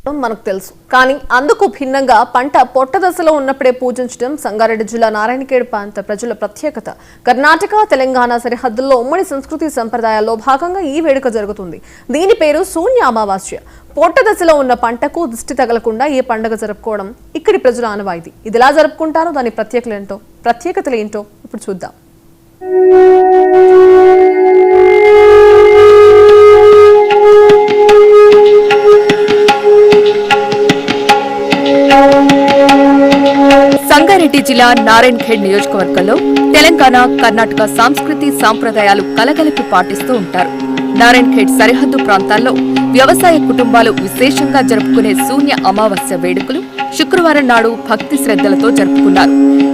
మనకు తెలుసు. కానీ అందుకు భిన్నంగా పంట పొట్ట దశలో ఉన్నప్పుడే పూజించడం సంగారెడ్డి జిల్లా నారాయణఖేడ్ ప్రాంత ప్రజల ప్రత్యేకత. కర్ణాటక, తెలంగాణ సరిహద్దుల్లో ఉమ్మడి సంస్కృతి సంప్రదాయాల్లో భాగంగా ఈ వేడుక జరుగుతుంది. దీని పేరు శూన్య అమావాస్య. పొట్ట దశలో ఉన్న పంటకు దిష్టి తగలకుండా ఈ పండుగ జరుపుకోవడం ఇక్కడి ప్రజల ఆనవాయితీ. ఇది ఎలా జరుపుకుంటారో దాని ప్రత్యేకతలు ఏంటో ఇప్పుడు చూద్దాం. సంగారెడ్డి జిల్లా నారాయణఖేడ్ నియోజకవర్గంలో తెలంగాణ, కర్ణాటక సంస్కృతి సాంప్రదాయాలు కలగలిపి పాటిస్తూ ఉంటారు. నారాయణఖేడ్ సరిహద్దు ప్రాంతాల్లో వ్యవసాయ కుటుంబాలు విశేషంగా జరుపుకునే శూన్య అమావాస్య వేడుకలు శుక్రవారం నాడు భక్తి శ్రద్ధలతో జరుపుకున్నారు.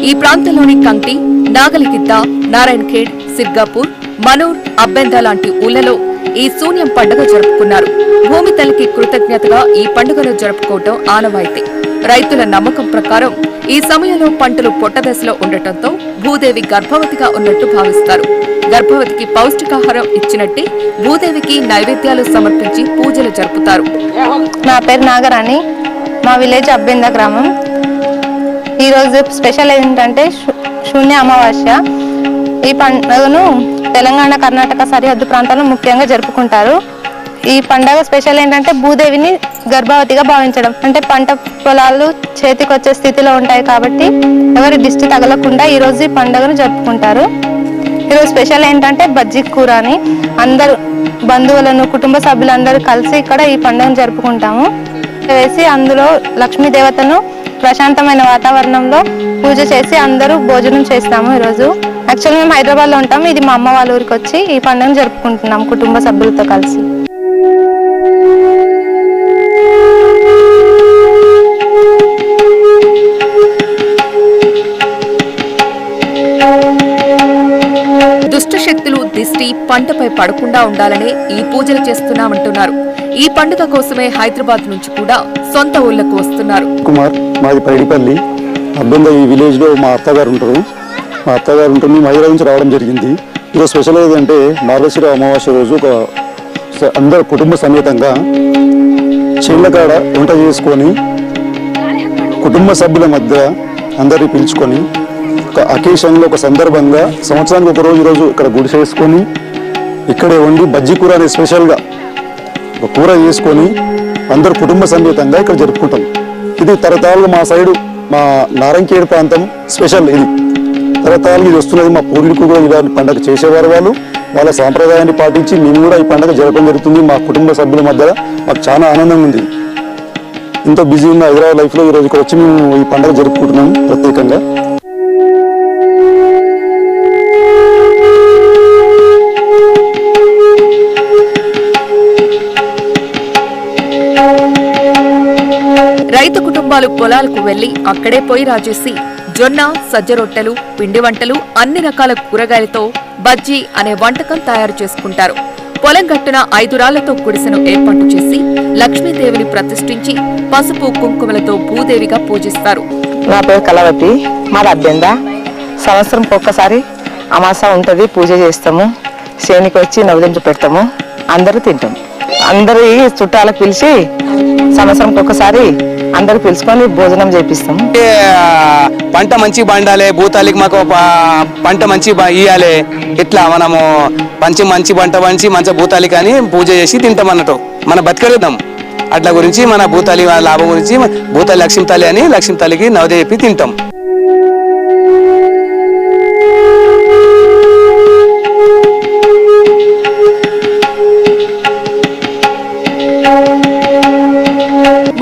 ఈ ప్రాంతంలోని కంటి, నాగలిగిద్ద, నారాయణఖేడ్, సిర్గాపూర్, మనూర్, అబ్బెంద లాంటి ఊళ్లలో ఈ శూన్యం పండుగ జరుపుకున్నారు. భూమి తల్లికి కృతజ్ఞతగా ఈ పండుగను జరుపుకోవటం ఆనవాయితీ. రైతుల నమ్మకం ప్రకారం ఈ సమయంలో పంటలు పొట్టదశలో ఉండటంతో భూదేవి గర్భవతిగా ఉన్నట్టు భావిస్తారు. గర్భవతికి పౌష్టికాహారం ఇచ్చినట్టే భూదేవికి నైవేద్యాలు సమర్పించి పూజలు జరుపుతారు. నా పేరు నాగరాణి, మా విలేజ్ అబ్బెంద గ్రామం. ఈరోజు స్పెషల్ ఏంటంటే శూన్య అమావాస్య. ఈ పండుగను తెలంగాణ, కర్ణాటక సరిహద్దు ప్రాంతాల్లో ముఖ్యంగా జరుపుకుంటారు. ఈ పండుగ స్పెషల్ ఏంటంటే భూదేవిని గర్భవతిగా భావించడం. అంటే పంట పొలాలు చేతికి వచ్చే స్థితిలో ఉంటాయి కాబట్టి ఎవరి దిష్టి తగలకుండా ఈరోజు ఈ పండుగను జరుపుకుంటారు. ఈరోజు స్పెషల్ ఏంటంటే బజ్జీ కూర అని అందరూ బంధువులను, కుటుంబ సభ్యులందరూ కలిసి ఇక్కడ ఈ పండుగను జరుపుకుంటాము. వేసి అందులో లక్ష్మీదేవతను ప్రశాంతమైన వాతావరణంలో పూజ చేసి అందరూ భోజనం చేస్తాము. ఈరోజు యాక్చువల్లీ మేము హైదరాబాద్లో ఉంటాము. ఇది మా అమ్మ వాళ్ళ ఊరికి వచ్చి ఈ పండుగను జరుపుకుంటున్నాం కుటుంబ సభ్యులతో కలిసి. దుష్టశక్తులు దిష్టి పంటపై పడకుండా ఉండాలనే ఈ పూజలు చేస్తున్నామంటున్నారు. ఈ పండుగ కోసమే హైదరాబాద్ నుంచి కూడా సొంత ఊళ్ళకు వస్తున్నారు. కుమార్, మాది పైడిపల్లి అబ్బెంద. ఈ విలేజ్ లో మా అత్తగారు ఉంటుంది. మేము హైదరాబాద్ నుంచి రావడం జరిగింది. ఈరోజు స్పెషల్ ఏదంటే మార్గశిర అమావాస్య రోజు అందరు కుటుంబ సమేతంగా చేళ్లకాడ వంట చేసుకొని కుటుంబ సభ్యుల మధ్య అందరినీ పిలుచుకొని ఒక అకేషన్లో, ఒక సందర్భంగా సంవత్సరానికి ఒక రోజు ఇక్కడ గుడి చేసుకొని ఇక్కడే వండి బజ్జీ కూర అనే స్పెషల్గా ఒక కూర చేసుకొని అందరు కుటుంబ సమేతంగా ఇక్కడ జరుపుకుంటాం. ఇది తరతరాలుగా మా సైడు, మా నారాయణఖేడ్ ప్రాంతం స్పెషల్. ఇది తరతరాలు ఇది వస్తున్నది. మా పూర్వీకులు కూడా ఇలాంటి పండుగ చేసేవారు. వాళ్ళ సాంప్రదాయాన్ని పాటించి మేము కూడా ఈ పండుగ జరపడం జరుగుతుంది. మా కుటుంబ సభ్యుల మధ్య మాకు చాలా ఆనందంగా ఉంది. ఎంతో బిజీ ఉన్న హైదరాబాద్ లైఫ్లో ఈరోజు ఇక్కడ వచ్చి మేము ఈ పండుగ జరుపుకుంటున్నాం ప్రత్యేకంగా. రైతు కుటుంబాలు పొలాలకు వెళ్లి అక్కడే పోయి రాజేసి జొన్న, సజ్జ రొట్టెలు, పిండి వంటలు, అన్ని రకాల కూరగాయలతో బజ్జీ అనే వంటకం తయారు చేసుకుంటారు. పొలం గట్టున 5 రాళ్లతో గుడిసెను ఏర్పాటు చేసి లక్ష్మీదేవిని ప్రతిష్ఠించి పసుపు కుంకుమలతో భూదేవిగా పూజిస్తారు. నా పేరు కలవతి, మాది అబ్బెంద. సంవత్సరంకి ఒక్కసారి అమాస ఉంటుంది, పూజ చేస్తాము. శేనికి వచ్చి నవదించి పెడతాము, అందరూ తింటాము. అందరి చుట్టాలకు పిలిచి సంవత్సరంకి ఒక్కసారి అందరు పిలుచుకొని భోజనం చేపిస్తాము. పంట మంచి పండాలి, భూతాలికి మాకు పంట మంచి ఇయ్యాలి, ఇట్లా మనము మంచి పంట పంచి మంచి భూతాలికి అని పూజ చేసి తింటాం అన్నట్టు, మన బతికెళ్తాం. అట్లా గురించి మన భూతాలి లాభం గురించి భూతాలి లక్ష్మీతాలి అని లక్ష్మీతాలికి నవదే చెప్పి తింటాం.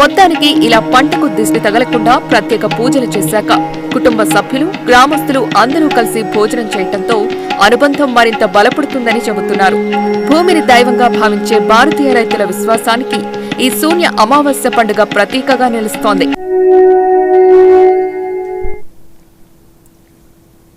మొత్తానికి ఇలా పంటకు దిష్టి తగలకుండా ప్రత్యేక పూజలు చేశాక కుటుంబ సభ్యులు, గ్రామస్తులు అందరూ కలిసి భోజనం చేయటంతో అనుబంధం మరింత బలపడుతుందని చెబుతున్నారు. భూమిని దైవంగా భావించే భారతీయ రైతుల విశ్వాసానికి ఈ శూన్య అమావాస్య పండుగ ప్రతీకగా నిలుస్తోంది.